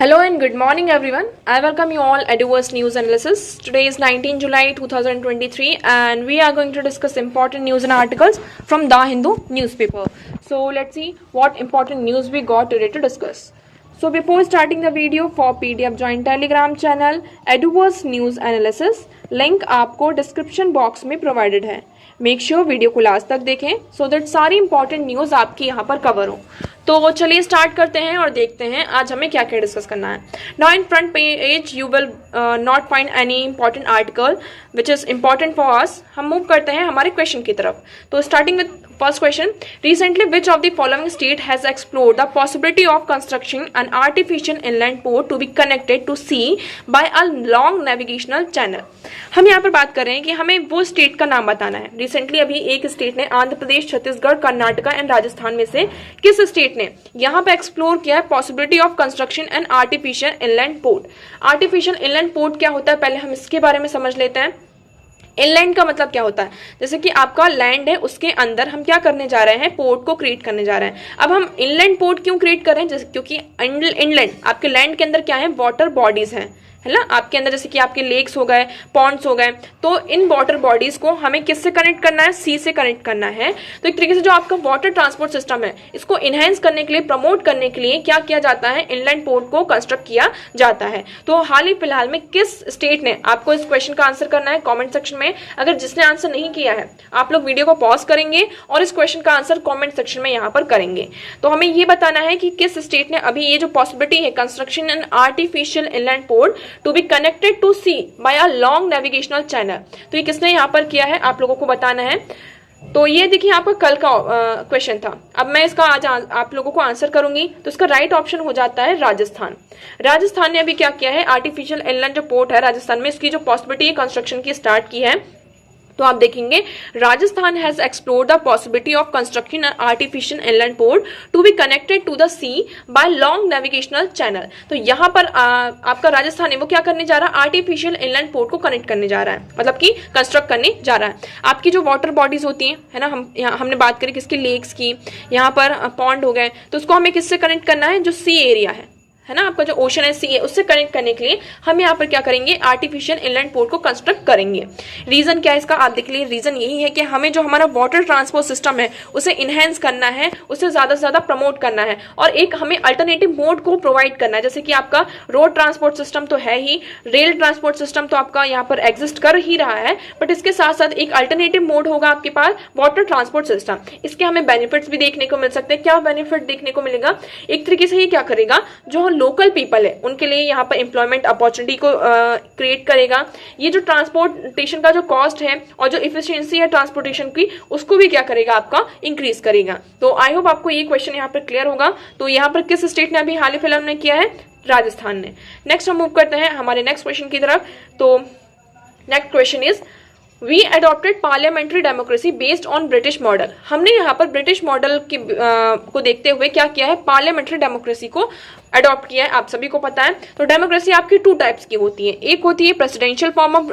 Hello and good morning everyone. I welcome you all at Eduverse News Analysis. Today is 19 July 2023 and we are going to discuss important news and articles from The Hindu newspaper. So let's see what important news we got today to discuss. So before starting the video, for PDF join Telegram channel Eduverse News Analysis. Link आपको description box में provided है. Make sure video को last तक देखें so that सारी important news आपकी यहाँ पर कवर हो. तो चलिए स्टार्ट करते हैं और देखते हैं आज हमें क्या क्या डिस्कस करना है. Now in front page you will not find any important article which is important for us. हम मूव करते हैं हमारे क्वेश्चन की तरफ. तो starting with first question, recently which of the following state has explored the possibility of construction an artificial inland port to be connected to sea by a long navigational channel. हम यहाँ पर बात कर रहे हैं कि हमें वो स्टेट का नाम बताना है. रिसेंटली अभी एक स्टेट ने आंध्र प्रदेश, छत्तीसगढ़, कर्नाटका एंड राजस्थान में से किस स्टेट ने यहाँ पर एक्सप्लोर किया है possibility of construction and artificial inland port. Artificial inland port क्या होता है, पहले हम इसके बारे में समझ लेते हैं. इनलैंड का मतलब क्या होता है, जैसे कि आपका लैंड है उसके अंदर हम क्या करने जा रहे हैं, पोर्ट को क्रिएट करने जा रहे हैं. अब हम इनलैंड पोर्ट क्यों क्रिएट कर रहे हैं, जैसे क्योंकि इनलैंड आपके लैंड के अंदर क्या है, वाटर बॉडीज हैं, है ना. आपके अंदर जैसे कि आपके लेक्स हो गए, पॉन्ड्स हो गए, तो इन वाटर बॉडीज को हमें किससे कनेक्ट करना है, सी से कनेक्ट करना है. तो एक तरीके से जो आपका वाटर ट्रांसपोर्ट सिस्टम है इसको इनहेंस करने के लिए, प्रमोट करने के लिए क्या किया जाता है, इनलैंड पोर्ट को कंस्ट्रक्ट किया जाता है. तो हाल ही फिलहाल में किस स्टेट ने, आपको इस क्वेश्चन का आंसर करना है कॉमेंट सेक्शन में. अगर जिसने आंसर नहीं किया है आप लोग वीडियो को पॉज करेंगे और इस क्वेश्चन का आंसर कॉमेंट सेक्शन में यहाँ पर करेंगे. तो हमें ये बताना है कि किस स्टेट ने अभी ये जो पॉसिबिलिटी है construction and artificial inland port to be connected to sea by a long navigational channel, तो ये किसने यहाँ पर किया है आप लोगों को बताना है. तो ये देखिए आपका कल का क्वेश्चन था. अब मैं इसका आज आप लोगों को आंसर करूंगी. तो इसका राइट ऑप्शन हो जाता है राजस्थान. राजस्थान ने अभी क्या किया है, आर्टिफिशियल इनलैंड जो पोर्ट है राजस्थान में, इसकी जो पॉसिबिलिटी है कंस्ट्रक्शन की स्टार्ट की है. तो आप देखेंगे Rajasthan has explored the possibility of constructing an artificial inland port to be connected to the sea by long navigational channel. तो यहाँ पर आपका राजस्थान है वो क्या करने जा रहा है, आर्टिफिशियल इनलैंड पोर्ट को कनेक्ट करने जा रहा है, मतलब कि कंस्ट्रक्ट करने जा रहा है. आपकी जो वाटर बॉडीज होती हैं, है ना, हमने बात करी किसकी, लेक्स की, यहाँ पर पॉन्ड हो गए, तो उसको हमें किससे कनेक्ट करना है, जो सी एरिया है ना, आपका जो ओशन है, सी है, उससे कनेक्ट करने के लिए हम यहाँ पर क्या करेंगे, आर्टिफिशियल इनलैंड पोर्ट को कंस्ट्रक्ट करेंगे. रीजन क्या है इसका, आप देख लीजिए. रीजन यही है कि हमें जो हमारा वाटर ट्रांसपोर्ट सिस्टम है उसे इनहेंस करना है, उसे ज्यादा से ज्यादा प्रमोट करना है और एक हमें अल्टरनेटिव मोड को प्रोवाइड करना है. जैसे कि आपका रोड ट्रांसपोर्ट सिस्टम तो है ही, रेल ट्रांसपोर्ट सिस्टम तो आपका यहाँ पर एग्जिस्ट कर ही रहा है, बट इसके साथ साथ एक अल्टरनेटिव मोड होगा आपके पास, वाटर ट्रांसपोर्ट सिस्टम. इसके हमें बेनिफिट्स भी देखने को मिल सकते हैं. क्या बेनिफिट देखने को मिलेगा, एक तरीके से ये क्या करेगा, जो लोकल पीपल है उनके लिए यहाँ पर एम्प्लॉयमेंट अपॉर्चुनिटी को क्रिएट करेगा. ये जो ट्रांसपोर्टेशन का जो कॉस्ट है और जो इफिशियंसी है ट्रांसपोर्टेशन की, उसको भी क्या करेगा, आपका इंक्रीज करेगा. तो आई होप आपको ये क्वेश्चन यहाँ पर क्लियर होगा. तो यहाँ पर किस स्टेट ने अभी हाल ही फिलहाल में किया है, राजस्थान ने. नेक्स्ट हम मूव करते हैं हमारे नेक्स्ट क्वेश्चन की तरफ. तो next question is, we adopted parliamentary democracy based on British model. हमने यहाँ पर ब्रिटिश मॉडल को देखते हुए क्या किया है, पार्लियामेंट्री डेमोक्रेसी को अडॉप्ट किया है. आप सभी को पता है. तो डेमोक्रेसी आपकी टू टाइप्स की होती है. एक होती है प्रेसिडेंशियल फॉर्म ऑफ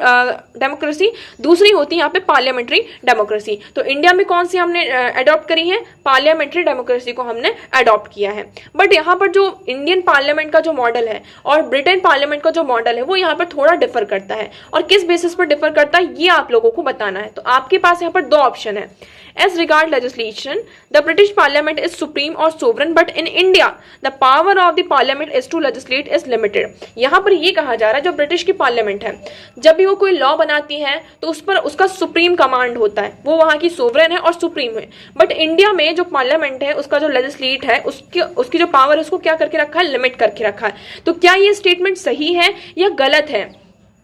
डेमोक्रेसी, दूसरी होती है यहाँ पे पार्लियामेंट्री डेमोक्रेसी. तो इंडिया में कौन सी हमने अडॉप्ट करी है, पार्लियामेंट्री डेमोक्रेसी को हमने अडॉप्ट किया है. बट यहाँ पर जो इंडियन पार्लियामेंट का जो मॉडल है और ब्रिटेन पार्लियामेंट का जो मॉडल है वो यहाँ पर थोड़ा डिफर करता है. और किस बेसिस पर डिफर करता है ये आप लोगों को बताना है. तो आपके पास यहाँ पर दो ऑप्शन है. As regard legislation, the British Parliament is supreme or sovereign, but in India, the power of the Parliament is to legislate is limited. यहाँ पर ये कहा जा रहा है जो ब्रिटिश की पार्लियामेंट है, जब भी वो कोई लॉ बनाती है तो उस पर उसका सुप्रीम कमांड होता है, वो वहाँ की सोवरेन है और सुप्रीम है. बट इंडिया में जो पार्लियामेंट है उसका जो लेजिस्लेट है उसकी जो पावर है उसको क्या करके रखा है, लिमिट करके रखा है. तो क्या ये स्टेटमेंट सही है या गलत है,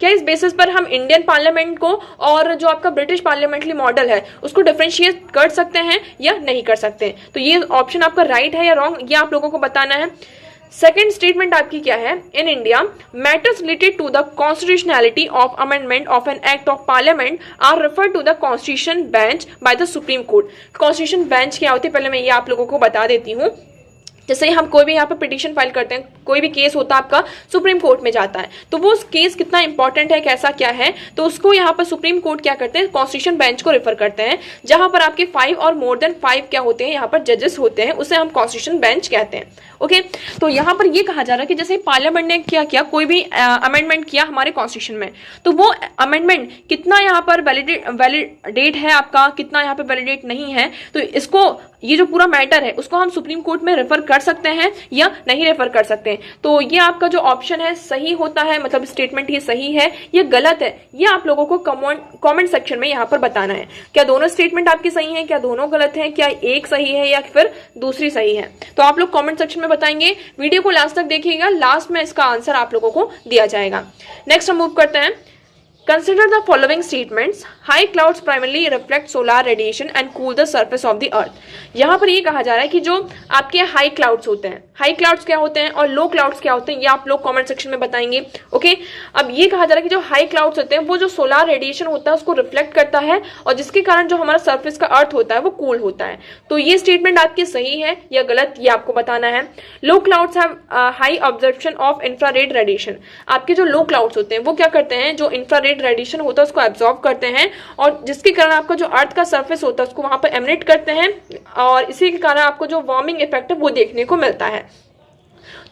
क्या इस बेसिस पर हम इंडियन पार्लियामेंट को और जो आपका ब्रिटिश पार्लियामेंट्री मॉडल है उसको डिफरेंशिएट कर सकते हैं या नहीं कर सकते. तो ये ऑप्शन आपका राइट है या रॉन्ग, ये आप लोगों को बताना है. सेकेंड स्टेटमेंट आपकी क्या है, in India matters related to the constitutionality of amendment of an act of parliament are refer to the constitution bench by the supreme court. Constitution bench क्या होती है पहले मैं ये आप लोगों को बता देती हूँ. जैसे हम कोई भी यहाँ पे पिटीशन फाइल करते हैं, कोई भी केस होता है आपका सुप्रीम कोर्ट में जाता है, तो वो केस कितना इंपॉर्टेंट है, कैसा क्या है, तो उसको यहाँ पर सुप्रीम कोर्ट क्या करते हैं, कॉन्स्टिट्यूशन बेंच को रेफर करते हैं, जहां पर आपके 5 और मोर देन 5 क्या होते हैं, यहाँ पर जजेस होते हैं, उसे हम कॉन्स्टिट्यूशन बेंच कहते हैं। ओके, तो यहाँ पर ये कहा जा रहा है कि जैसे पार्लियामेंट ने क्या किया, कोई भी अमेंडमेंट किया हमारे कॉन्स्टिट्यूशन में, तो वो अमेंडमेंट कितना यहाँ पर वैलिडेट है आपका, कितना यहाँ पर वैलिडेट नहीं है, तो इसको ये जो पूरा मैटर है उसको हम सुप्रीम कोर्ट में रेफर कर सकते हैं या नहीं रेफर कर सकते हैं। तो ये आपका जो ऑप्शन है सही होता है, मतलब स्टेटमेंट ये सही है या गलत है, ये आप लोगों को कमेंट सेक्शन में यहाँ पर बताना है। क्या दोनों स्टेटमेंट आपकी सही है, क्या दोनों गलत है, क्या एक सही है या फिर दूसरी सही है, तो आप लोग कमेंट सेक्शन में बताएंगे। वीडियो को लास्ट तक देखिएगा, लास्ट में इसका आंसर आप लोगों को दिया जाएगा। नेक्स्ट हम मूव करते हैं। Consider the following statements. High clouds primarily reflect solar radiation and cool the surface of the earth. यहाँ पर ये कहा जा रहा है कि जो आपके हाई क्लाउड्स होते हैं, हाई क्लाउड्स क्या होते हैं और लो क्लाउड्स क्या होते हैं, ये आप लोग कमेंट सेक्शन में बताएंगे। ओके, अब ये कहा जा रहा है कि जो हाई क्लाउड्स होते हैं वो जो सोलार रेडिएशन होता है उसको रिफ्लेक्ट करता है और जिसके कारण जो हमारा सरफेस का अर्थ होता है वो कूल होता है। तो ये स्टेटमेंट आपकी सही है या गलत, ये आपको बताना है। Low clouds have high absorption of infrared radiation. आपके जो लो क्लाउड्स होते हैं वो क्या करते हैं, जो इंफ्रारेड रेडिएशन होता है उसको एब्जॉर्ब करते हैं और जिसके कारण आपका जो अर्थ का सरफेस होता है उसको वहां पर एमिनेट करते हैं और इसी के कारण आपको जो वार्मिंग इफेक्ट है वो देखने को मिलता है।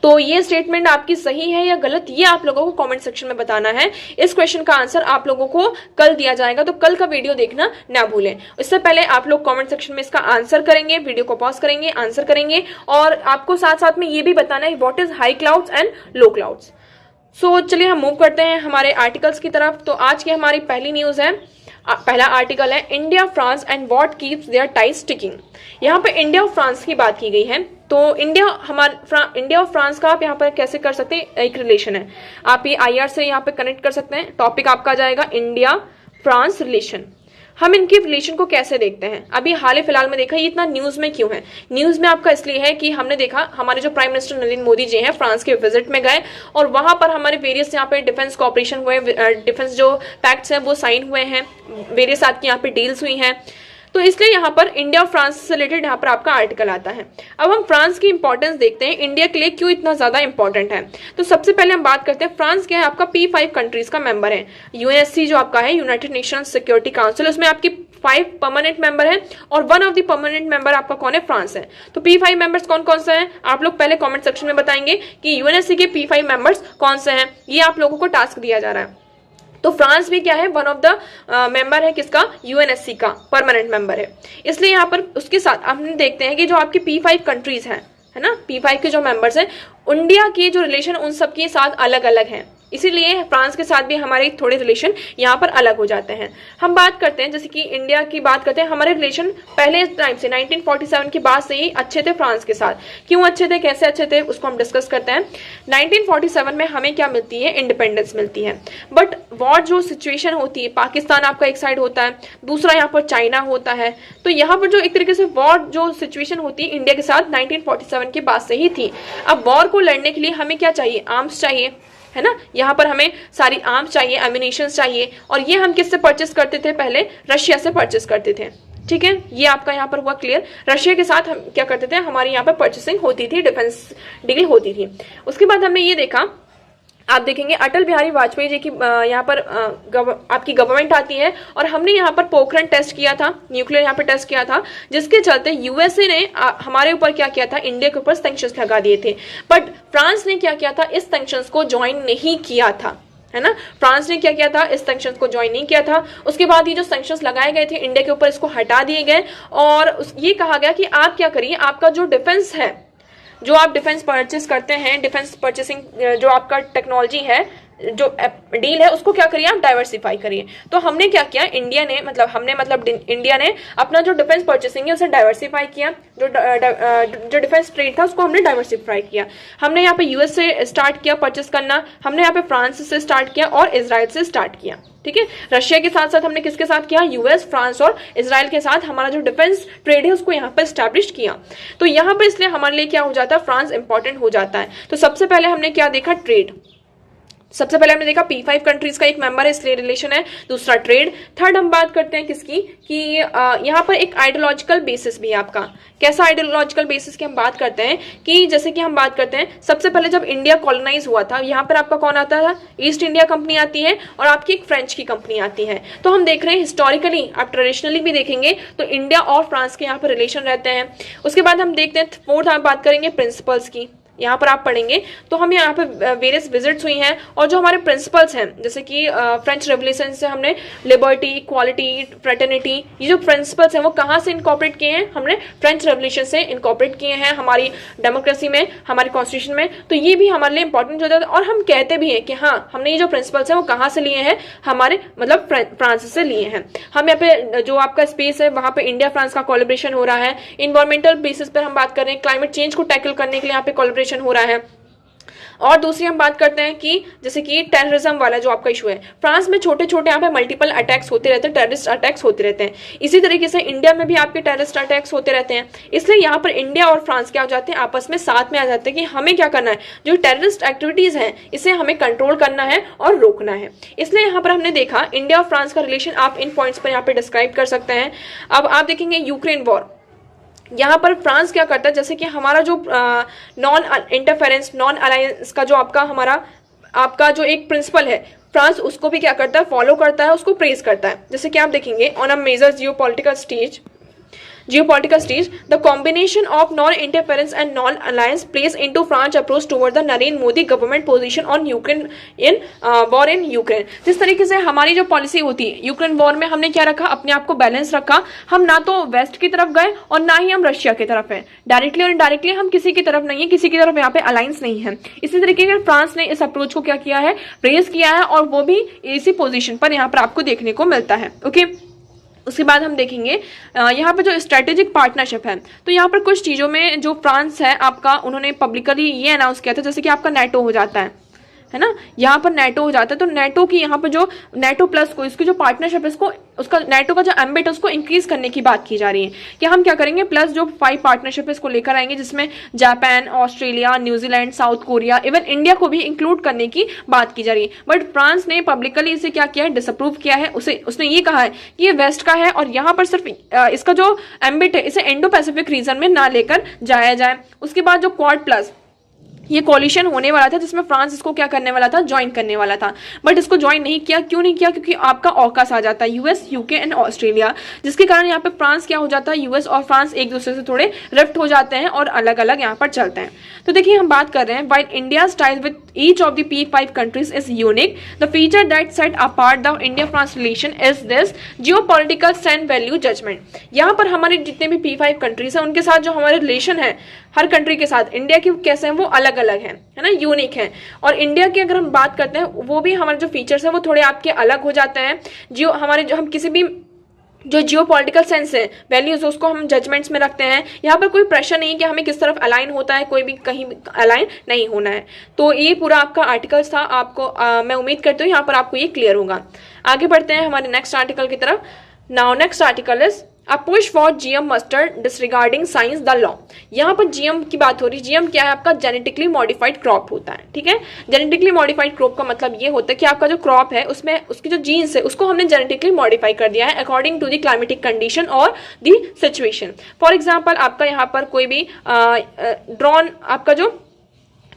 तो ये स्टेटमेंट आपकी सही है या गलत, ये आप लोगों को कमेंट सेक्शन में बताना है। इस क्वेश्चन का आंसर आप लोगों को कल दिया जाएगा, तो कल का वीडियो देखना ना भूलें। इससे पहले आप लोग कमेंट सेक्शन में इसका आंसर करेंगे, वीडियो को पॉज करेंगे, आंसर करेंगे और आपको साथ साथ में ये भी बताना है what is high clouds and low clouds. So चलिए हम मूव करते हैं हमारे आर्टिकल्स की तरफ। तो आज की हमारी पहली न्यूज है, पहला आर्टिकल है India France and what keeps their ties sticking. यहाँ पे इंडिया और फ्रांस की बात की गई है। तो इंडिया और फ्रांस का आप यहाँ पर कैसे कर सकते हैं, एक रिलेशन है, आप ये IR से यहाँ पे कनेक्ट कर सकते हैं। टॉपिक आपका जाएगा इंडिया फ्रांस रिलेशन। हम इनके रिलेशन को कैसे देखते हैं, अभी हाल ही फिलहाल में देखा ये इतना न्यूज में क्यों है। न्यूज में आपका इसलिए है कि हमने देखा हमारे जो प्राइम मिनिस्टर नरेंद्र मोदी जी हैं फ्रांस के विजिट में गए और वहां पर हमारे वेरियस यहाँ पे डिफेंस कॉपरेशन हुए, डिफेंस जो पैक्ट्स हैं वो साइन हुए हैं, वेरियस आपकी यहाँ पे डील्स हुई हैं। तो इसलिए यहाँ पर इंडिया और फ्रांस से रिलेटेड यहाँ पर आपका आर्टिकल आता है। अब हम फ्रांस की इंपॉर्टेंस देखते हैं, इंडिया के लिए क्यों इतना ज्यादा इंपॉर्टेंट है। तो सबसे पहले हम बात करते हैं फ्रांस क्या है, आपका P5 कंट्रीज का मेंबर है। UNSC जो आपका है, यूनाइटेड नेशन सिक्योरिटी काउंसिल, उसमें आपकी 5 परमानेंट मेंबर है और one of the permanent member आपका कौन है, फ्रांस है। तो P5 मेंबर्स कौन कौन से हैं, आप लोग पहले कमेंट सेक्शन में बताएंगे कि UNSC के P5 मेंबर्स कौन से हैं, ये आप लोगों को टास्क दिया जा रहा है। तो फ्रांस भी क्या है, वन ऑफ द मेंबर है किसका, UNSC का परमानेंट मेंबर है। इसलिए यहाँ पर उसके साथ हम देखते हैं कि जो आपकी P5 कंट्रीज हैं, है ना, P5 के जो मेंबर्स हैं, इंडिया के जो रिलेशन उन सब के साथ अलग अलग हैं, इसीलिए फ्रांस के साथ भी हमारे थोड़े रिलेशन यहाँ पर अलग हो जाते हैं। हम बात करते हैं जैसे कि इंडिया की बात करते हैं, हमारे रिलेशन पहले टाइम से 1947 के बाद से ही अच्छे थे फ्रांस के साथ। क्यों अच्छे थे, कैसे अच्छे थे, उसको हम डिस्कस करते हैं। 1947 में हमें क्या मिलती है, इंडिपेंडेंस मिलती है, बट वॉर जो सिचुएशन होती है, पाकिस्तान आपका एक साइड होता है, दूसरा यहाँ पर चाइना होता है, तो यहाँ पर जो एक तरीके से वॉर जो सिचुएशन होती है इंडिया के साथ 1947 के बाद से ही थी। अब वॉर को लड़ने के लिए हमें क्या चाहिए, आर्म्स चाहिए, है ना, यहाँ पर हमें सारी आर्म्स चाहिए, एम्यूनिशन चाहिए, और ये हम किससे परचेस करते थे, पहले रशिया से परचेस करते थे। ठीक है, ये आपका यहाँ पर हुआ क्लियर। रशिया के साथ हम क्या करते थे, हमारी यहाँ पर परचेसिंग होती थी, डिफेंस डील होती थी। उसके बाद हमने ये देखा, आप देखेंगे अटल बिहारी वाजपेयी जी की यहाँ पर आपकी गवर्नमेंट आती है और हमने यहाँ पर पोखरण टेस्ट किया था, न्यूक्लियर यहाँ पर टेस्ट किया था, जिसके चलते यूएसए ने हमारे ऊपर क्या किया था, इंडिया के ऊपर सैंक्शंस लगा दिए थे। बट फ्रांस ने क्या किया था, इस सैंक्शंस को ज्वाइन नहीं किया था, है ना, फ्रांस ने क्या किया था, इस सैंक्शंस को ज्वाइन नहीं किया था। उसके बाद ये जो सैंक्शंस लगाए गए थे इंडिया के ऊपर, इसको हटा दिए गए और ये कहा गया कि आप क्या करिए, आपका जो डिफेंस है, जो आप डिफेंस परचेस करते हैं, डिफेंस परचेसिंग जो आपका टेक्नोलॉजी है, जो डील है, उसको क्या करिए, आप डाइवर्सिफाई करिए। तो हमने क्या किया, इंडिया ने इंडिया ने अपना जो डिफेंस परचेसिंग है उसे डाइवर्सिफाई किया, जो डिफेंस ट्रेड था उसको हमने डाइवर्सिफाई किया। हमने यहाँ पे यूएस से स्टार्ट किया परचेस करना, हमने यहाँ पे फ्रांस से स्टार्ट किया और इजराइल से स्टार्ट किया। ठीक है, रशिया के साथ साथ हमने किसके साथ किया, यूएस, फ्रांस और इजराइल के साथ हमारा जो डिफेंस ट्रेड है उसको यहाँ पर स्टैब्लिश किया। तो यहाँ पर इसलिए हमारे लिए क्या हो जाता है, फ्रांस इंपॉर्टेंट हो जाता है। तो सबसे पहले हमने क्या देखा, ट्रेड। सबसे पहले हमने देखा P5 कंट्रीज का एक मेंबर है इसलिए रिलेशन है। दूसरा ट्रेड। थर्ड हम बात करते हैं किसकी कि यहाँ पर एक आइडियोलॉजिकल बेसिस भी है आपका। कैसा आइडियोलॉजिकल बेसिस की हम बात करते हैं कि जैसे कि हम बात करते हैं सबसे पहले जब इंडिया कॉलोनाइज हुआ था यहाँ पर आपका कौन आता था, ईस्ट इंडिया कंपनी आती है और आपकी एक फ्रेंच की कंपनी आती है। तो हम देख रहे हैं हिस्टोरिकली, आप ट्रेडिशनली भी देखेंगे तो इंडिया और फ्रांस के यहाँ पर रिलेशन रहते हैं। उसके बाद हम देखते हैं फोर्थ हम बात करेंगे प्रिंसिपल्स की। यहाँ पर आप पढ़ेंगे तो हम यहाँ पे वेरियस विजिट्स हुई हैं और जो हमारे प्रिंसिपल्स हैं जैसे कि फ्रेंच रेवोल्यूशन से हमने लिबर्टी, इक्वालिटी, फ्रेटर्निटी, ये जो प्रिंसिपल्स हैं वो कहाँ से इनकॉर्पोरेट किए हैं, हमने फ्रेंच रेवोल्यूशन से इनकॉर्पोरेट किए हैं हमारी डेमोक्रेसी में, हमारी कॉन्स्टिट्यूशन में। तो ये भी हमारे लिए इंपॉर्टेंट होता है और हम कहते भी हैं कि हाँ हमने ये जो प्रिंसिपल्स हैं वो कहाँ से लिए हैं, हमारे मतलब फ्रांस से लिए हैं। हम यहाँ पे जो आपका स्पेस है वहाँ पे इंडिया फ्रांस का कोलैबोरेशन हो रहा है। इन्वायरमेंटल बेसिस पर हम बात कर रहे हैं, क्लाइमेट चेंज को टैकल करने के लिए यहाँ पे कोलैबोरेशन हो रहा है। और दूसरी हम बात करते हैं कि जैसे कि टेररिज्म वाला जो आपका इशू है, फ्रांस में छोटे छोटे यहाँ पे मल्टीपल अटैक्स होते रहते हैं, टेररिस्ट अटैक्स होते रहते हैं। इसी तरीके से इंडिया में भी आपके टेररिस्ट अटैक्स होते रहते हैं। इसलिए यहाँ पर इंडिया और फ्रांस क्या हो जाते हैं, आपस में साथ में आ जाते हैं कि हमें क्या करना है, जो टेररिस्ट एक्टिविटीज हैं इसे हमें कंट्रोल करना है और रोकना है। इसलिए यहाँ पर हमने देखा इंडिया और फ्रांस का रिलेशन आप इन पॉइंट्स पर यहाँ पे डिस्क्राइब कर सकते हैं। अब आप देखेंगे यूक्रेन वॉर, यहाँ पर फ्रांस क्या करता है, जैसे कि हमारा जो नॉन इंटरफेरेंस, नॉन अलायंस का जो आपका जो एक प्रिंसिपल है, फ्रांस उसको भी क्या करता है, फॉलो करता है, उसको प्रेज करता है। जैसे कि आप देखेंगे on a major geopolitical stage, the combination of non-interference and non-alliance plays into France approach toward the Narendra Modi government position on Ukraine in war in Ukraine। जिस तरीके से हमारी जो पॉलिसी होती है यूक्रेन वॉर में, हमने क्या रखा, अपने आप को बैलेंस रखा। हम ना तो वेस्ट की तरफ गए और ना ही हम रशिया की तरफ है, डायरेक्टली और इनडायरेक्टली हम किसी की तरफ नहीं है, किसी की तरफ यहाँ पे अलायंस नहीं है। इसी तरीके से फ्रांस ने इस अप्रोच को क्या किया है, प्रेज किया है और वो भी इसी पोजिशन पर यहाँ पर आपको देखने को मिलता है। ओके, उसके बाद हम देखेंगे यहाँ पे जो स्ट्रेटेजिक पार्टनरशिप है, तो यहाँ पर कुछ चीज़ों में जो फ्रांस है आपका, उन्होंने पब्लिकली ये अनाउंस किया था, जैसे कि आपका नेटो हो जाता है ना, यहाँ पर नेटो हो जाता है। तो नेटो की यहाँ पर जो नेटो प्लस को इसकी जो पार्टनरशिप है, इसको उसका नेटो का जो एम्बिट है उसको इंक्रीज करने की बात की जा रही है कि हम क्या करेंगे, प्लस जो 5 पार्टनरशिप है इसको लेकर आएंगे, जिसमें Japan, Australia, New Zealand, south Korea, even India को भी इंक्लूड करने की बात की जा रही है। बट फ्रांस ने पब्लिकली इसे क्या किया है, डिसअप्रूव किया है। उसने ये कहा है कि ये वेस्ट का है और यहाँ पर सिर्फ इसका जो एम्बिट है इसे इंडो पैसिफिक रीजन में ना लेकर जाया जाए। उसके बाद जो क्वाड प्लस ये कॉलिशन होने वाला था जिसमें फ्रांस इसको क्या करने वाला था, ज्वाइन करने वाला था, बट इसको ज्वाइन नहीं किया। क्यों नहीं किया, क्योंकि आपका ऑकस आ जाता है, यूएस, यूके एंड ऑस्ट्रेलिया, जिसके कारण यहाँ पे फ्रांस क्या हो जाता है, यूएस और फ्रांस एक दूसरे से थोड़े रिफ्ट हो जाते हैं और अलग अलग यहाँ पर चलते हैं। तो देखिए हम बात कर रहे हैं, while India ties with each of the P5 countries is unique, the feature that set apart the India France relation is this geopolitical stand value judgement. यहाँ पर हमारे जितने भी P5 कंट्रीज हैं उनके साथ जो हमारे रिलेशन है, हर कंट्री के साथ इंडिया की कैसे हैं, वो अलग अलग है ना, यूनिक है। और इंडिया की अगर हम बात करते हैं, वो भी हमारे जो फीचर्स हैं वो थोड़े आपके अलग हो जाते हैं। जो हम किसी भी जो जियोपॉलिटिकल सेंस है, वैल्यूज, उसको हम जजमेंट्स में रखते हैं। यहाँ पर कोई प्रेशर नहीं कि हमें किस तरफ अलाइन होता है, कोई भी कहीं अलाइन नहीं होना है। तो ये पूरा आपका आर्टिकल्स था, आपको मैं उम्मीद करती हूँ यहाँ पर आपको ये क्लियर होगा। आगे बढ़ते हैं हमारे नेक्स्ट आर्टिकल की तरफ। Now next article is A push for GM mustard disregarding science the law। यहाँ पर GM की बात हो रही है। GM क्या है, आपका जेनेटिकली मॉडिफाइड क्रॉप होता है, ठीक है। जेनेटिकली मॉडिफाइड क्रॉप का मतलब ये होता है कि आपका जो क्रॉप है उसमें उसकी जो जीन्स है उसको हमने जेनेटिकली मॉडिफाई कर दिया है according to the climatic condition और द सिचुएशन। फॉर एग्जाम्पल आपका यहाँ पर कोई भी ड्रॉन, आपका जो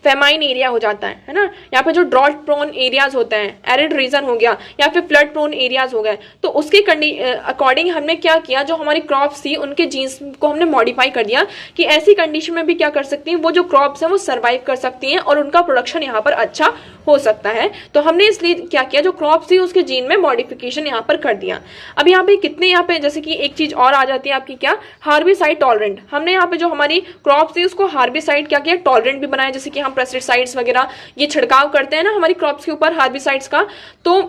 फेमाइन एरिया हो जाता है ना, यहाँ पे जो ड्रॉट प्रोन एरियाज होते हैं, एरिड रीजन हो गया या फिर फ्लड प्रोन एरियाज हो गए, तो उसके अकॉर्डिंग हमने क्या किया, जो हमारी क्रॉप्स थी उनके जीन्स को हमने मॉडिफाई कर दिया कि ऐसी कंडीशन में भी क्या कर सकती हैं, वो जो क्रॉप्स हैं वो सर्वाइव कर सकती हैं और उनका प्रोडक्शन यहाँ पर अच्छा हो सकता है। तो हमने इसलिए क्या किया, जो क्रॉप्स थी उसके जीन में मॉडिफिकेशन यहाँ पर कर दिया। अब यहाँ पे कितने, यहाँ पे जैसे कि एक चीज और आ जाती है आपकी क्या, हार्बिसाइड टॉलरेंट। हमने यहाँ पे जो हमारी क्रॉप्स थी उसको हार्बिसाइड क्या किया, टॉलरेंट भी बनाया। जैसे कि हम पेस्टिसाइड्स वगैरह ये छिड़काव करते हैं ना हमारी क्रॉप्स के ऊपर हार्बिसाइड्स का, तो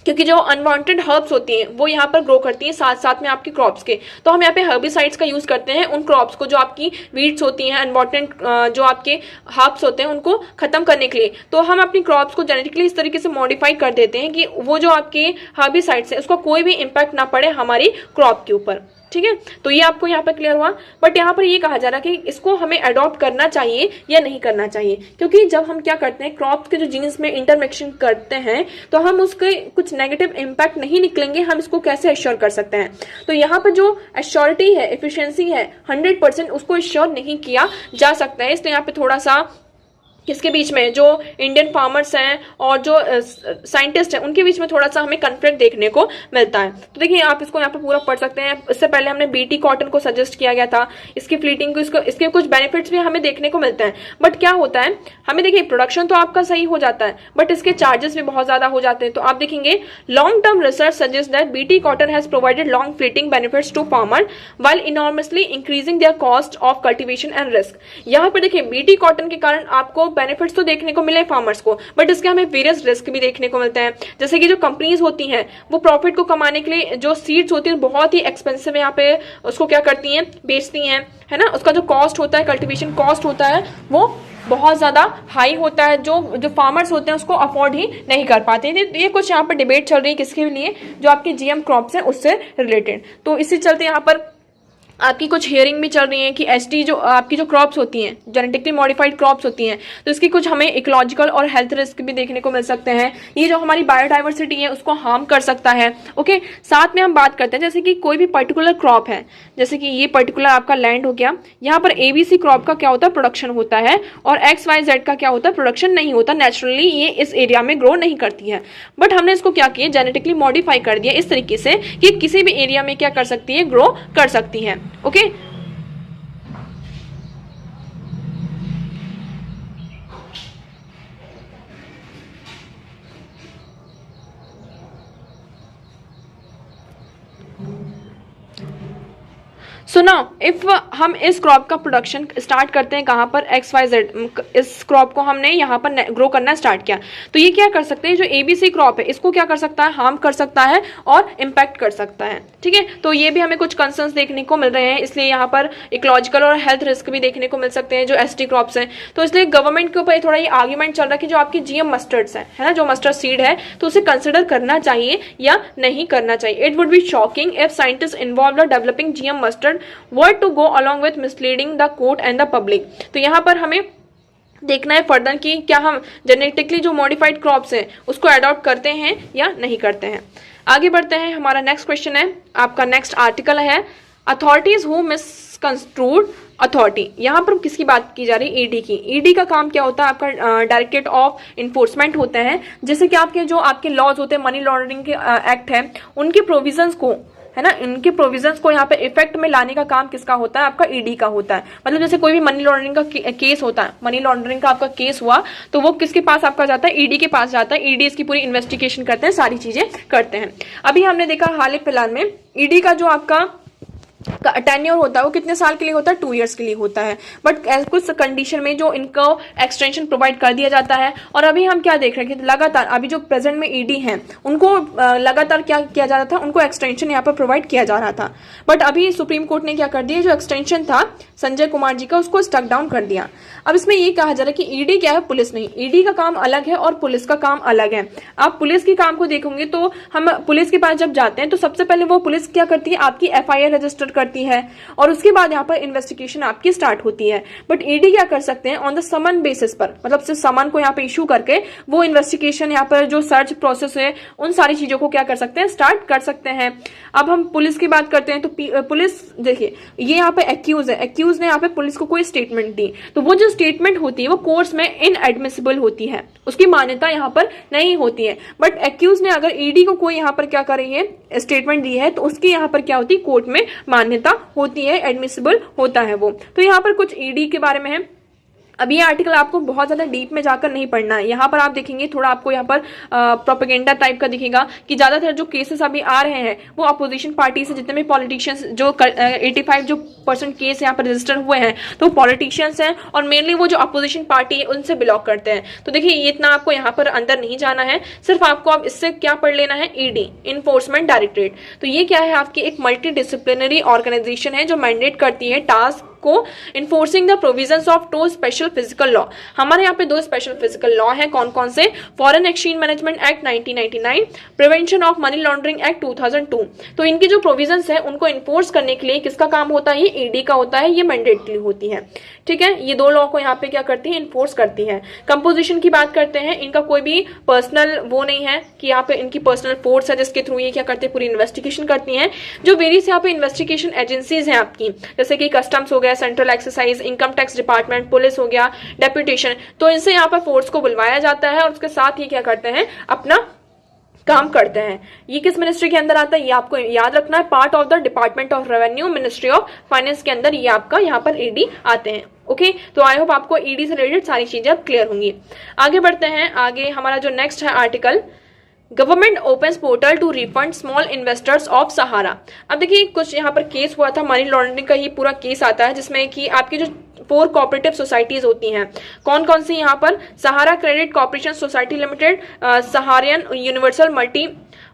क्योंकि जो अनवांटेड हर्ब्स होती हैं वो यहाँ पर ग्रो करती हैं साथ साथ में आपकी क्रॉप्स के, तो हम यहाँ पे हर्बिसाइड्स का यूज करते हैं उन क्रॉप्स को, जो आपकी वीड्स होती हैं, अनवांटेड जो आपके हर्ब्स होते हैं उनको खत्म करने के लिए। तो हम अपनी क्रॉप्स को जेनेटिकली इस तरीके से मॉडिफाई कर देते हैं कि वो जो आपके हर्बिसाइड्स है उसका कोई भी इम्पैक्ट ना पड़े हमारी क्रॉप के ऊपर। ठीक है, तो ये आपको यहाँ पर क्लियर हुआ। बट यहाँ पर ये कहा जा रहा है कि इसको हमें अडॉप्ट करना चाहिए या नहीं करना चाहिए, क्योंकि जब हम क्या करते हैं क्रॉप्स के जो जीन्स में इंटरमिक्सिंग करते हैं तो हम उसके कुछ नेगेटिव इंपैक्ट नहीं निकलेंगे, हम इसको कैसे एश्योर कर सकते हैं। तो यहाँ पर जो एश्योरिटी है, एफिशिएंसी है 100% उसको एश्योर नहीं किया जा सकता है। इसलिए यहाँ पे थोड़ा सा किसके बीच में, जो इंडियन फार्मर्स हैं और जो साइंटिस्ट हैं उनके बीच में थोड़ा सा हमें कन्फ्लिक्ट देखने को मिलता है। तो देखिए आप इसको यहाँ पे पूरा पढ़ सकते हैं। इससे पहले हमने बीटी कॉटन को सजेस्ट किया गया था, इसकी फ्लीटिंग को, इसके कुछ बेनिफिट्स भी हमें देखने को मिलते हैं। बट क्या होता है, हमें देखिए प्रोडक्शन तो आपका सही हो जाता है बट इसके चार्जेस भी बहुत ज्यादा हो जाते हैं। तो आप देखेंगे long term research suggest that BT cotton has provided long fleeting benefits to farmer while enormously increasing their cost of cultivation and risk. यहाँ पर देखिए बीटी कॉटन के कारण आपको बेनिफिट्स तो देखने को मिले फार्मर्स को, बट इसके हमें वेरियस रिस्क भी देखने को मिलते हैं। जैसे कि जो कंपनीज होती हैं वो प्रॉफिट को कमाने के लिए जो सीड्स होती हैं बहुत ही एक्सपेंसिव यहाँ पे उसको क्या करती हैं, बेचती हैं, है ना। उसका जो कॉस्ट होता है, कल्टीवेशन कॉस्ट होता है, वो बहुत ज्यादा हाई होता है, जो फार्मर्स होते हैं उसको अफोर्ड ही नहीं कर पाते हैं। ये कुछ यहाँ पर डिबेट चल रही है किसके लिए, जो आपके जीएम क्रॉप्स हैं उससे रिलेटेड। तो इसी चलते यहाँ पर आपकी कुछ हियरिंग भी चल रही है कि एसटी जो आपकी जो क्रॉप्स होती हैं, जेनेटिकली मॉडिफाइड क्रॉप्स होती हैं, तो इसकी कुछ हमें इकोलॉजिकल और हेल्थ रिस्क भी देखने को मिल सकते हैं। ये जो हमारी बायोडाइवर्सिटी है उसको हार्म कर सकता है। ओके, साथ में हम बात करते हैं जैसे कि कोई भी पर्टिकुलर क्रॉप है, जैसे कि ये पर्टिकुलर आपका लैंड हो गया, यहाँ पर एबीसी क्रॉप का क्या होता है, प्रोडक्शन होता है, और XYZ का क्या होता है, प्रोडक्शन नहीं होता। नेचुरली ये इस एरिया में ग्रो नहीं करती है, बट हमने इसको क्या किया, जेनेटिकली मॉडिफाई कर दिया इस तरीके से कि किसी भी एरिया में क्या कर सकती है, ग्रो कर सकती है। ओके, सो नाउ इफ हम इस क्रॉप का प्रोडक्शन स्टार्ट करते हैं कहाँ पर, XYZ, इस क्रॉप को हमने यहाँ पर ग्रो करना स्टार्ट किया, तो ये क्या कर सकते हैं, जो ABC क्रॉप है इसको क्या कर सकता है, हार्म कर सकता है और इम्पैक्ट कर सकता है। ठीक है, तो ये भी हमें कुछ कंसर्न्स देखने को मिल रहे हैं, इसलिए यहाँ पर इकोलॉजिकल और हेल्थ रिस्क भी देखने को मिल सकते हैं जो ST क्रॉप्स हैं। तो इसलिए गवर्नमेंट के ऊपर थोड़ा ये आर्ग्यूमेंट चल रहा है कि जो आपकी GM मस्टर्ड्स है ना, जो मस्टर्ड सीड है, तो उसे कंसिडर करना चाहिए या नहीं करना चाहिए। It would be shocking if scientist involve in developing GM mustard were to go along with misleading the court and the public। तो यहाँ पर हमें देखना है फर्दर कि क्या हम जेनेटिकली जो मॉडिफाइड क्रॉप्स हैं उसको अडॉप्ट करते हैं या नहीं करते हैं। आगे बढ़ते हैं, हमारा नेक्स्ट क्वेश्चन है, आपका नेक्स्ट आर्टिकल है अथॉरिटीज हु मिसकंस्ट्रूड अथॉरिटी। यहाँ पर किसकी बात की जा रही है, ईडी की। ईडी का काम क्या होता है, आपका डायरेक्टरेट ऑफ इन्फोर्समेंट होते हैं। जैसे कि आपके जो आपके लॉज होते हैं, मनी लॉन्ड्रिंग के एक्ट है, उनके प्रोविजंस को, है ना, इनके प्रोविजंस को यहाँ पे इफेक्ट में लाने का काम किसका होता है, आपका ईडी का होता है। मतलब जैसे कोई भी मनी लॉन्ड्रिंग का केस होता है, मनी लॉन्ड्रिंग का आपका केस हुआ तो वो किसके पास आपका जाता है, ईडी के पास जाता है। ईडी इसकी पूरी इन्वेस्टिगेशन करते हैं, सारी चीजें करते हैं। अभी हमने देखा हाल ही फिलहाल में ईडी का जो आपका टेन्योर होता है वो कितने साल के लिए होता है, 2 इयर्स के लिए होता है। बट कुछ कंडीशन में जो इनको एक्सटेंशन प्रोवाइड कर दिया जाता है। और अभी हम क्या देख रहे हैं कि लगातार अभी जो प्रेजेंट में ईडी हैं उनको लगातार क्या किया जा रहा था, उनको एक्सटेंशन यहाँ पर प्रोवाइड किया जा रहा था। बट अभी सुप्रीम कोर्ट ने क्या कर दिया, जो एक्सटेंशन था संजय कुमार जी का, उसको स्टक डाउन कर दिया। अब इसमें ये कहा जा रहा है कि ईडी क्या है, पुलिस नहीं। ईडी का काम अलग है और पुलिस का काम अलग है। आप पुलिस के काम को देखोगे तो हम पुलिस के पास जब जाते हैं तो सबसे पहले वो पुलिस क्या करती है, आपकी FIR रजिस्टर करती है और उसके बाद यहाँ पर इन्वेस्टिगेशन आपकी स्टार्ट होती है। बट ईडी क्या कर सकते हैं, ऑन द समन बेसिस पर, मतलब सिर्फ समन को यहाँ पे इशू करके वो इन्वेस्टिगेशन, यहाँ पर जो सर्च प्रोसेस है, उन सारी चीजों को क्या कर सकते हैं, स्टार्ट कर सकते हैं। अब हम पुलिस की बात करते हैं तो पुलिस देखिए, ये यहाँ पे एक्यूज है, एक्यूज ने यहाँ पे पुलिस को कोई स्टेटमेंट दी, तो वो जो स्टेटमेंट होती है वो कोर्ट्स में इनएडमिसिबल होती है, उसकी मान्यता यहाँ पर नहीं होती है। बट एक्यूज ने अगर ईडी को कोई यहाँ पर क्या कर रही है, स्टेटमेंट दी है, तो उसकी यहाँ पर क्या होती है, कोर्ट में मान्यता होती है, एडमिसिबल होता है वो। तो यहाँ पर कुछ ईडी के बारे में है। अब ये आर्टिकल आपको बहुत ज्यादा डीप में जाकर नहीं पढ़ना है। यहाँ पर आप देखेंगे थोड़ा आपको यहाँ पर प्रोपेगेंडा टाइप का दिखेगा कि ज्यादातर जो केसेस अभी आ रहे हैं वो अपोजिशन पार्टी से, जितने भी पॉलिटिशियंस जो 85% केस यहाँ पर रजिस्टर हुए हैं तो पॉलिटिशियंस हैं और मेनली वो जो अपोजिशन पार्टी है उनसे बिलोंग करते हैं। तो देखिए ये इतना आपको यहाँ पर अंदर नहीं जाना है, सिर्फ आपको अब इससे क्या पढ़ लेना है, ईडी, इन्फोर्समेंट डायरेक्टरेट। तो ये क्या है, आपकी एक मल्टी डिसिप्लिनरी ऑर्गेनाइजेशन है जो मैंडेट करती है टास्क को enforcing the provisions of to special physical law. हमारे यहाँ पे दो स्पेशल फिजिकल लॉ हैं, कौन कौन से? Foreign exchange management act 1999, prevention of money laundering act 2002। तो इनकी जो प्रोविजंस है उनको इन्फोर्स करने के लिए किसका काम होता है? ये ईडी का होता है, ये मैंडेटरी होती है। ठीक है, ये दो लॉ को यहाँ पे क्या करती है? इन्फोर्स करती है। कंपोजिशन की बात करते हैं, इनका कोई भी पर्सनल वो नहीं है कि यहाँ पे इनकी पर्सनल फोर्स है जिसके थ्रू ये क्या करते हैं? पूरी इन्वेस्टिगेशन करती हैं। जो वेरियस यहाँ पे इन्वेस्टिगेशन एजेंसीज हैं आपकी, जैसे कि कस्टम्स हो गया, central excise, income tax department, police हो गया, डेप्यूटेशन, तो इनसे यहाँ पर फोर्स को बुलवाया जाता है और उसके साथ ही क्या करते हैं? अपना काम करते हैं। ये किस मिनिस्ट्री के अंदर आता है? ये आपको याद रखना है, part of the department of revenue, ministry of finance के अंदर ये आपका यहाँ पर ईडी आते हैं। ओके, तो आई होप आपको ईडी से रिलेटेड सारी चीजें अब क्लियर होंगी। आगे बढ़ते हैं। आगे हमारा जो नेक्स्ट है article, government opens portal to refund small investors of Sahara. अब देखिए कुछ यहाँ पर केस हुआ था, मनी लॉन्ड्रिंग का ये पूरा केस आता है जिसमें कि आपकी जो 4 कोऑपरेटिव सोसाइटीज होती हैं, कौन कौन सी यहाँ पर? Sahara credit corporation society limited, Saharayan universal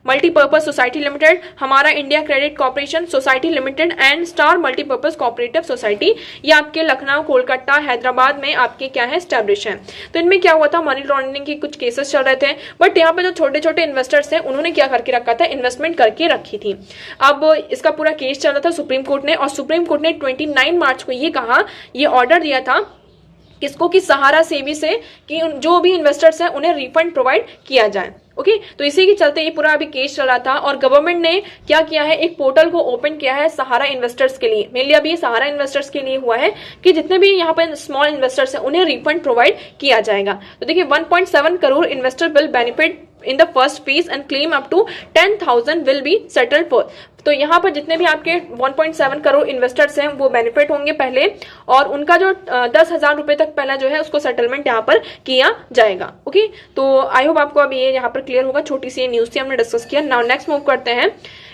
multipurpose society limited, Hamara India credit corporation society limited and star multipurpose cooperative society. ये आपके लखनऊ, कोलकाता, हैदराबाद में आपके क्या है? एस्टैब्लिश है। तो इनमें क्या हुआ था? मनी लॉन्ड्रिंग के कुछ केसेस चल रहे थे, बट यहाँ पे जो छोटे छोटे इन्वेस्टर्स हैं उन्होंने क्या करके रखा था? इन्वेस्टमेंट करके रखी थी। अब इसका पूरा केस चल रहा था सुप्रीम कोर्ट ने, और सुप्रीम कोर्ट ने 29 मार्च को ये कहा, ये ऑर्डर दिया था किसको? कि सहारा सेवी से कि जो भी इन्वेस्टर्स हैं उन्हें रिफंड प्रोवाइड किया जाए। ओके, तो इसी के चलते ये पूरा अभी केस चल रहा था और गवर्नमेंट ने क्या किया है? एक पोर्टल को ओपन किया है सहारा इन्वेस्टर्स के लिए। मेनली अभी ये सहारा इन्वेस्टर्स के लिए हुआ है कि जितने भी यहाँ पे स्मॉल इन्वेस्टर्स हैं उन्हें रिफंड प्रोवाइड किया जाएगा। तो देखिए 1.7 crore investor will benefit in the first phase and claim up to 10,000 will be settled for. तो यहाँ पर जितने भी आपके 1.7 करोड़ इन्वेस्टर्स हैं वो बेनिफिट होंगे पहले, और उनका जो 10,000 रुपए तक पहला जो है उसको सेटलमेंट यहाँ पर किया जाएगा। ओके, तो आई होप आपको अब ये यहाँ पर क्लियर होगा। छोटी सी न्यूज थी, हमने डिस्कस किया। नाउ नेक्स्ट मूव करते हैं।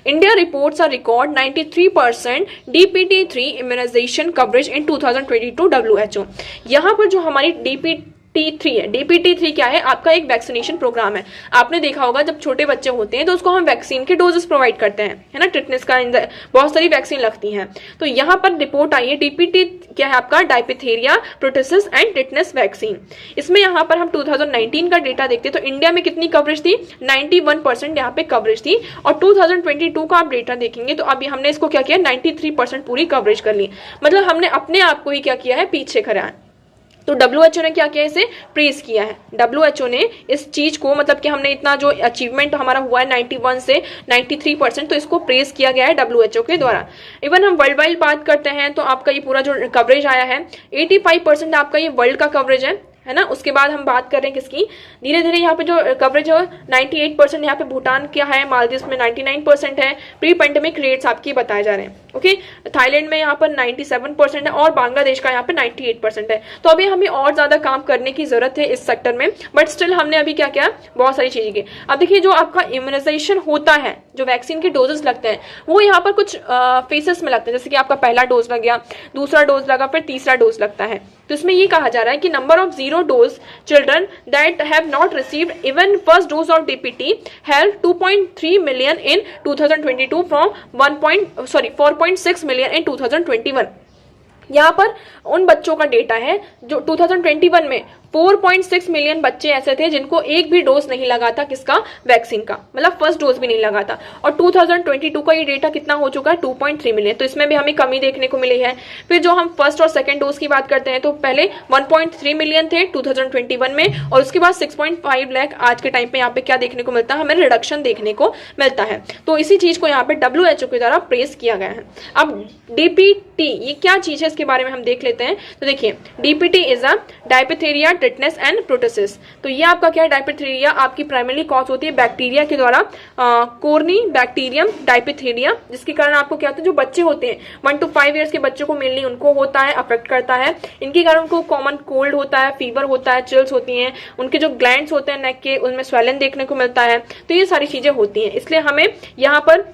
India reports a record 93% DPT3 immunisation coverage in 2022 WHO। यहाँ पर जो हमारी DPT3 है, DPT3 क्या है? आपका एक वैक्सीनेशन प्रोग्राम है। आपने देखा होगा जब छोटे बच्चे होते हैं तो उसको हम वैक्सीन के डोजेस प्रोवाइड करते हैं, है ना? टिटनेस का बहुत सारी वैक्सीन लगती हैं। तो यहाँ पर रिपोर्ट आई है, DPT क्या है आपका? डायपिथेरिया, प्रोटेसिस एंड टिटनेस वैक्सीन। इसमें यहाँ पर हम 2019 का डेटा देखते हैं तो इंडिया में कितनी कवरेज थी? 91% यहाँ पे कवरेज थी। और 2022 का आप डेटा देखेंगे तो अभी हमने इसको क्या किया? 93% पूरी कवरेज कर ली। मतलब हमने अपने आप को ही क्या किया है? पीछे कराया। तो WHO ने क्या किया? इसे प्रेज किया है। WHO ने इस चीज को, मतलब कि हमने इतना जो अचीवमेंट हमारा हुआ है 91 से 93%, तो इसको प्रेज किया गया है WHO के द्वारा। इवन हम वर्ल्ड वाइड बात करते हैं तो आपका ये पूरा जो कवरेज आया है 85% आपका ये वर्ल्ड का कवरेज है ना। उसके बाद हम बात कर रहे हैं किसकी? धीरे धीरे यहाँ पे जो कवरेज है 98% यहाँ पे भूटान क्या है, मालदीव में 99% है। प्री पेंडेमिक रेट्स आपकी बताए जा रहे हैं। ओके, थाईलैंड में यहाँ पर 97% है और बांग्लादेश का यहाँ पे 98% है। तो अभी हमें और ज्यादा काम करने की जरूरत है इस सेक्टर में, बट स्टिल हमने अभी क्या किया? बहुत सारी चीजें की। अब देखिए जो आपका इम्यूनाइजेशन होता है, जो वैक्सीन के डोजेस लगते हैं वो यहाँ पर कुछ फेसेस में लगते हैं, जैसे कि आपका पहला डोज लग गया, दूसरा डोज लगा, फिर तीसरा डोज लगता है। तो इसमें ये कहा जा रहा है कि number of 0 dose children that have not received even first dose of DPT have 2.3 million in 2022 from 4.6 million in 2021। यहाँ पर उन बच्चों का डेटा है जो 2021 में 4.6 मिलियन बच्चे ऐसे थे जिनको एक भी डोज नहीं लगा था, किसका? वैक्सीन का, मतलब फर्स्ट डोज भी नहीं लगा था। और 2022 का ये डेटा कितना हो चुका है? 2.3 मिलियन। तो इसमें भी हमें कमी देखने को मिली है। फिर जो हम फर्स्ट और सेकंड डोज की बात करते हैं तो पहले 1.3 मिलियन थे 2021 में, और उसके बाद 6.5 लाख आज के टाइम पे यहाँ पे क्या देखने को मिलता है? हमें रिडक्शन देखने को मिलता है। तो इसी चीज को यहाँ पे WHO के द्वारा प्रेस किया गया है। अब DPT ये क्या चीज है इसके बारे में हम देख लेते हैं। तो देखिए DPT is a diphtheria, tetanus and pertussis. तो ये आपका क्या है? डायपिथेरिया आपकी प्राइमरी कॉज होती है बैक्टीरिया के द्वारा, कोर्नी बैक्टीरियम डायपिथेरिया, जिसके कारण आपको क्या होता है? जो बच्चे होते हैं 1 to 5 ईयर्स के बच्चों को मेनली उनको होता है, अफेक्ट करता है। इनके कारण उनको कॉमन कोल्ड होता है, फीवर होता है, चिल्स होती हैं, उनके जो ग्लैंड्स होते हैं नेक के उनमें स्वेलन देखने को मिलता है। तो ये सारी चीजें होती हैं, इसलिए हमें यहाँ पर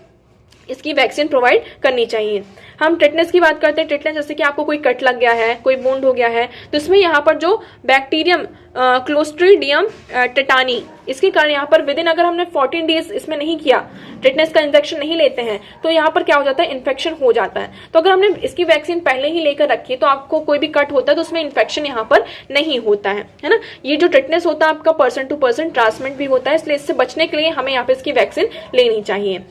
इसकी वैक्सीन प्रोवाइड करनी चाहिए। हम टेटनस की बात करते हैं। टेटनस जैसे कि आपको कोई कट लग गया है, कोई वुंड हो गया है, तो इसमें यहाँ पर जो बैक्टीरियम क्लोस्ट्रीडियम टेटानी, इसके कारण यहाँ पर विदिन अगर हमने 14 डेज इसमें नहीं किया, टेटनस का इंजेक्शन नहीं लेते हैं, तो यहाँ पर क्या हो जाता है, इन्फेक्शन हो जाता है। तो अगर हमने इसकी वैक्सीन पहले ही लेकर रखी तो आपको कोई भी कट होता है तो उसमें इन्फेक्शन यहाँ पर नहीं होता है ना। ये जो टेटनस होता है आपका पर्सन टू पर्सन ट्रांसमिट भी होता है, इसलिए इससे बचने के लिए हमें यहाँ पे इसकी वैक्सीन लेनी चाहिए।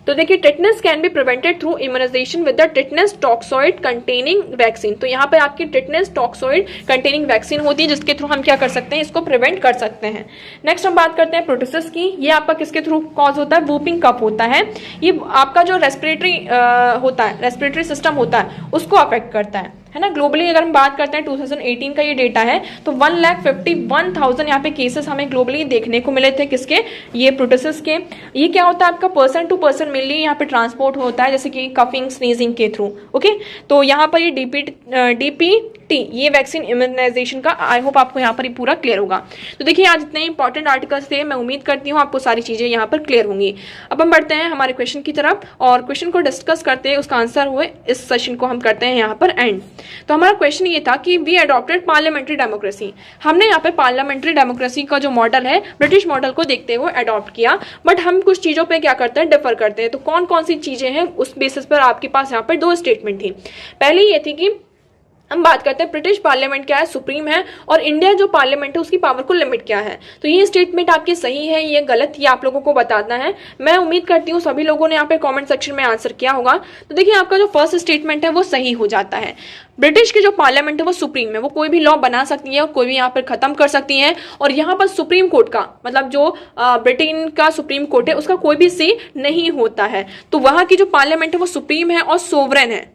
तो देखिए, tetanus can be prevented through immunisation with the tetanus toxoid containing vaccine. तो यहाँ पे आपकी टेटनस टॉक्सॉइड कंटेनिंग वैक्सीन होती है, जिसके थ्रू हम क्या कर सकते हैं, इसको प्रिवेंट कर सकते हैं। नेक्स्ट हम बात करते हैं प्रोटोसिस की। ये आपका किसके थ्रू कॉज होता है, वूपिंग कफ होता है। ये आपका जो रेस्पिरेटरी होता है, रेस्पिरेटरी सिस्टम होता है, उसको अफेक्ट करता है ना। ग्लोबली अगर हम बात करते हैं 2018 का ये डेटा है, तो 1,51,000 यहाँ पे केसेस हमें ग्लोबली देखने को मिले थे। किसके, ये प्रोटोसिस के। ये क्या होता है आपका पर्सन टू पर्सन मेनली यहाँ पे ट्रांसपोर्ट होता है, जैसे कि कफिंग स्नीजिंग के थ्रू। ओके, तो यहाँ पर ये डीपीटी ये वैक्सीन इम्यूनाइजेशन का, आई होप आपको यहाँ पर ये पूरा क्लियर होगा। तो देखिए, आज इतने इंपॉर्टेंट आर्टिकल्स थे, मैं उम्मीद करती हूँ आपको सारी चीजें यहाँ पर क्लियर होंगी। अब हम बढ़ते हैं हमारे क्वेश्चन की तरफ और क्वेश्चन को डिस्कस करते हैं, उसका आंसर हुए इस सेशन को हम करते हैं यहाँ पर एंड। तो हमारा क्वेश्चन ये था कि वी अडॉप्टेड पार्लियामेंट्री डेमोक्रेसी। हमने यहाँ पे पार्लियामेंट्री डेमोक्रेसी का जो मॉडल है, ब्रिटिश मॉडल को देखते हुए अडॉप्ट किया, बट हम कुछ चीजों पे क्या करते हैं, डिफर करते हैं। तो कौन कौन सी चीजें हैं, उस बेसिस पर आपके पास यहाँ पर दो स्टेटमेंट थी। पहली ये थी कि हम बात करते हैं ब्रिटिश पार्लियामेंट क्या है, सुप्रीम है, और इंडिया जो पार्लियामेंट है उसकी पावर को लिमिट क्या है। तो ये स्टेटमेंट आपकी सही है, ये गलत, ये आप लोगों को बताना है। मैं उम्मीद करती हूँ सभी लोगों ने यहाँ पे कमेंट सेक्शन में आंसर किया होगा। तो देखिए, आपका जो फर्स्ट स्टेटमेंट है वो सही हो जाता है। ब्रिटिश की जो पार्लियामेंट है वो सुप्रीम है, वो कोई भी लॉ बना सकती है और कोई भी यहाँ पर खत्म कर सकती है। और यहाँ पर सुप्रीम कोर्ट का मतलब जो ब्रिटेन का सुप्रीम कोर्ट है उसका कोई भी से नहीं होता है। तो वहां की जो पार्लियामेंट है वो सुप्रीम है और सोवरेन है,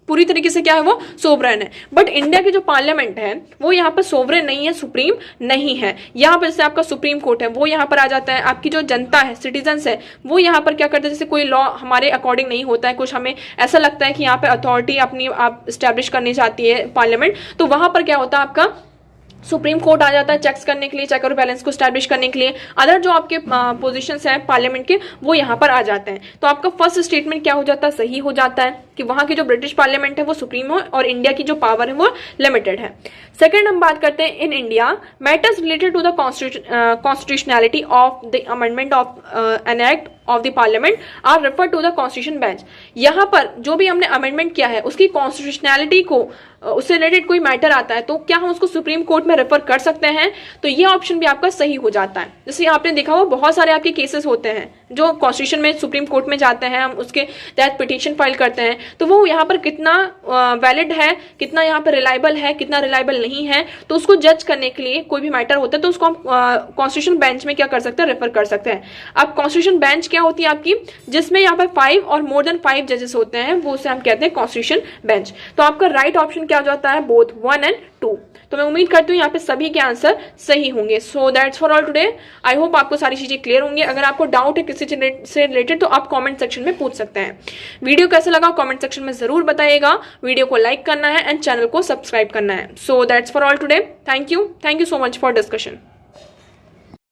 पूरी तरीके से क्या है, वो सोवरेन है। बट इंडिया की जो पार्लियामेंट है वो यहाँ पर सोवरेन नहीं है, सुप्रीम नहीं है। यहाँ पर जैसे आपका सुप्रीम कोर्ट है वो यहाँ पर आ जाता है, आपकी जो जनता है, सिटीजन्स है, वो यहाँ पर क्या करते हैं, जैसे कोई लॉ हमारे अकॉर्डिंग नहीं होता है, कुछ हमें ऐसा लगता है कि यहाँ पे अथॉरिटी अपनी आप स्टैब्लिश करनी चाहती है पार्लियामेंट, तो वहां पर क्या होता है, आपका सुप्रीम कोर्ट आ जाता है चेक्स करने के लिए, चेक और बैलेंस को स्टैब्लिश करने के लिए। अदर जो आपके पोजीशंस हैं पार्लियामेंट के, वो यहाँ पर आ जाते हैं। तो आपका फर्स्ट स्टेटमेंट क्या हो जाता है, सही हो जाता है कि वहां की जो ब्रिटिश पार्लियामेंट है वो सुप्रीम है और इंडिया की जो पावर है वो लिमिटेड है। सेकंड हम बात करते हैं in India matters related to the constitutionality of the amendment of an act of the parliament are refer to the constitution bench. यहाँ पर जो भी हमने अमेंडमेंट किया है उसकी कॉन्स्टिट्यूशनैलिटी को, उससे रिलेटेड कोई मैटर आता है तो क्या हम उसको सुप्रीम कोर्ट में रेफर कर सकते हैं। तो ये ऑप्शन भी आपका सही हो जाता है। जैसे आपने देखा हो बहुत सारे आपके केसेस होते हैं जो कॉन्स्टिट्यूशन में सुप्रीम कोर्ट में जाते हैं, हम उसके तहत पिटीशन फाइल करते हैं, तो वो यहाँ पर कितना वैलिड है, कितना यहाँ पर रिलायबल है, कितना रिलायबल नहीं है, तो उसको जज करने के लिए कोई भी मैटर होता है तो उसको हम कॉन्स्टिट्यूशन बेंच में क्या कर सकते हैं, रेफर कर सकते हैं। अब कॉन्स्टिट्यूशन बेंच क्या होती है आपकी, जिसमें यहाँ पर 5 और मोर देन 5 जजेस होते हैं, वो उसे हम कहते हैं कॉन्स्टिट्यूशन बेंच। तो आपका राइट ऑप्शन क्या हो जाता है, बोथ 1 and 2। तो मैं उम्मीद करती हूँ यहाँ पे सभी के आंसर सही होंगे। So that's for all today. I hope आपको सारी चीजें क्लियर होंगी। अगर आपको डाउट है किसी से रिलेटेड तो आप कमेंट सेक्शन में पूछ सकते हैं। वीडियो कैसा लगा कमेंट सेक्शन में जरूर बताइएगा। वीडियो को लाइक करना है एंड चैनल को सब्सक्राइब करना है। So that's for all today. Thank you so much for discussion.